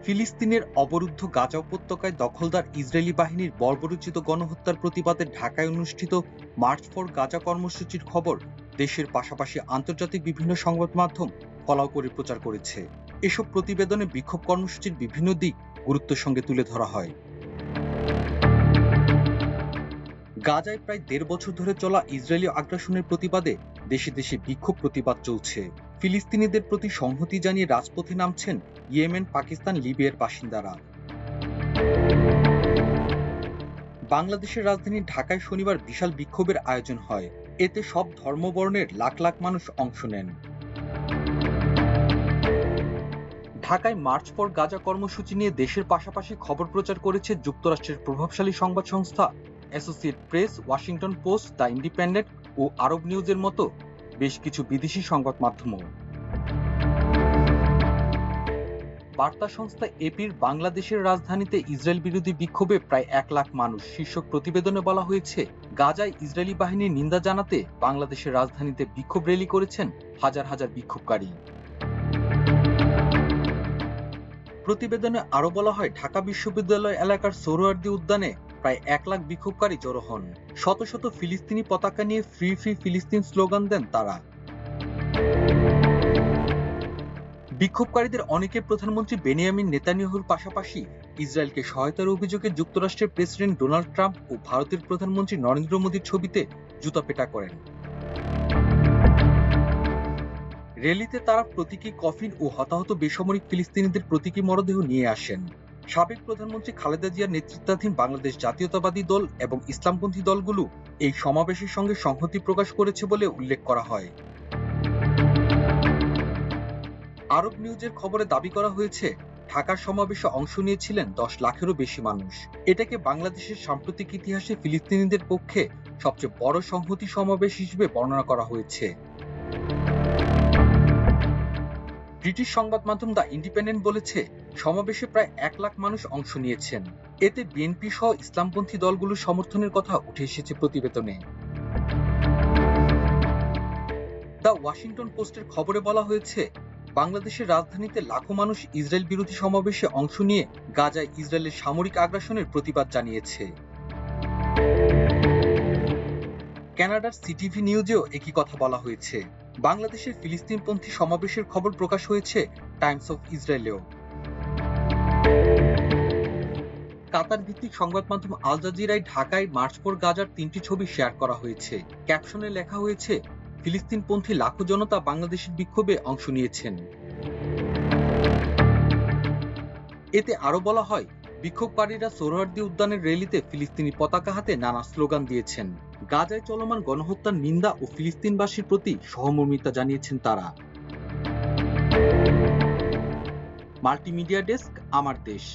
ফিলিস্তিনের অবরুদ্ধ গাজা উপত্যকায় দখলদার ইসরায়েলি বাহিনীর বর্বরোচিত গণহত্যার প্রতিবাদে ঢাকায় অনুষ্ঠিত মার্চ ফর গাজা কর্মসূচির খবর দেশের পাশাপাশি আন্তর্জাতিক বিভিন্ন সংবাদ মাধ্যম ফলাও করে প্রচার করেছে। এসব প্রতিবেদনে বিক্ষোভ কর্মসূচির বিভিন্ন দিক গুরুত্বের সঙ্গে তুলে ধরা হয়। গাজায় প্রায় ১.৫ বছর ধরে চলা ইসরায়েলি আগ্রাসনের প্রতিবাদে দেশে দেশে বিক্ষোভ প্রতিবাদ চলছে। ফিলিস্তিনিদের প্রতি সংহতি জানিয়ে রাজপথে নামছেন ইয়েমেন, পাকিস্তান, লিবিয়ার বাসিন্দারা। বাংলাদেশের রাজধানী ঢাকায় শনিবার বিশাল বিক্ষোভের আয়োজন হয়। এতে সব ধর্মবর্ণের লাখ লাখ মানুষ অংশ নেন। ঢাকায় মার্চ ফর গাজা কর্মসূচি নিয়ে দেশের পাশাপাশি খবর প্রচার করেছে যুক্তরাষ্ট্রের প্রভাবশালী সংবাদ সংস্থা Associated Press, Washington Post, the Independent ও আরব নিউজের মতো বেশ কিছু বিদেশি সংবাদ মাধ্যমও। বার্তা সংস্থা এপির বাংলাদেশের রাজধানীতে ইসরায়েল বিরোধী বিক্ষোভে প্রায় ১ লাখ মানুষ শীর্ষক প্রতিবেদনে বলা হয়েছে, গাজায় ইসরায়েলি বাহিনীর নিন্দা জানাতে বাংলাদেশের রাজধানীতে বিক্ষোভ র্যালি করেছেন হাজার হাজার বিক্ষোভকারী। প্রতিবেদনে আরো বলা হয়, ঢাকা বিশ্ববিদ্যালয় এলাকার সোহরাওয়ার্দী উদ্যানে প্রায় ১ লাখ বিক্ষোভকারী জড়ো হন। শত শত ফিলিস্তিনি পতাকা নিয়ে ফ্রি ফ্রি ফিলিস্তিন স্লোগান দেন তারা। বিক্ষোভকারীদের অনেকে প্রধানমন্ত্রী বেনিয়ামিন নেতানিয়াহুর পাশাপাশি ইসরায়েলকে সহায়তার অভিযোগে যুক্তরাষ্ট্রের প্রেসিডেন্ট ডোনাল্ড ট্রাম্প ও ভারতের প্রধানমন্ত্রী নরেন্দ্র মোদীর ছবিতে জুতাপেটা করেন। র্যালিতে তারা প্রতীকী কফিন ও হতাহত বেসামরিক ফিলিস্তিনিদের প্রতীকী মরদেহ নিয়ে আসেন। সাবেক প্রধানমন্ত্রী খালেদা জিয়ার নেতৃত্বাধীন বাংলাদেশ জাতীয়তাবাদী দল এবং ইসলামপন্থী দলগুলো এই সমাবেশের সঙ্গে সংহতি প্রকাশ করেছে বলে উল্লেখ করা হয়। আরব নিউজের খবরে দাবি করা হয়েছে, ঢাকার সমাবেশে অংশ নিয়েছিলেন ১০ লাখেরও বেশি মানুষ। এটাকে বাংলাদেশের সাম্প্রতিক ইতিহাসে ফিলিস্তিনিদের পক্ষে সবচেয়ে বড় সংহতি সমাবেশ হিসেবে বর্ণনা করা হয়েছে। ব্রিটিশ সংবাদ মাধ্যম দ্য ইন্ডিপেন্ডেন্ট বলেছে, সমাবেশে প্রায় ১ লাখ মানুষ অংশ নিয়েছেন। এতে বিএনপি সহ ইসলামপন্থী দলগুলোর সমর্থনের কথা উঠে এসেছে প্রতিবেদনে। দ্য ওয়াশিংটন পোস্টের খবরে বলা হয়েছে, বাংলাদেশের রাজধানীতে লাখো মানুষ ইসরায়েল বিরোধী সমাবেশে অংশ নিয়ে গাজায় ইসরায়েলের সামরিক আগ্রাসনের প্রতিবাদ জানিয়েছে। কানাডার সিটিভি নিউজেও একই কথা বলা হয়েছে। বাংলাদেশের ফিলিস্তিনপন্থী সমাবেশের খবর প্রকাশ হয়েছে টাইমস অফ ইসরায়েলেও। কাতার ভিত্তিক সংবাদ মাধ্যম আল জাজিরায় ঢাকায় মার্চ ফর গাজার ৩টি ছবি শেয়ার করা হয়েছে। ক্যাপশনে লেখা হয়েছে, ফিলিস্তিনপন্থী লাখো জনতা বাংলাদেশের বিক্ষোভে অংশ নিয়েছেন। এতে আরো বলা হয়, বিক্ষোভকারীরা সোহরাওয়ার্দী উদ্যানের র্যালিতে ফিলিস্তিনি পতাকা হাতে নানা স্লোগান দিয়েছেন। গাজায় চলমান গণহত্যার নিন্দা ও ফিলিস্তিনবাসীর প্রতি সহমর্মিতা জানিয়েছেন তারা। মাল্টিমিডিয়া ডেস্ক, আমার দেশ।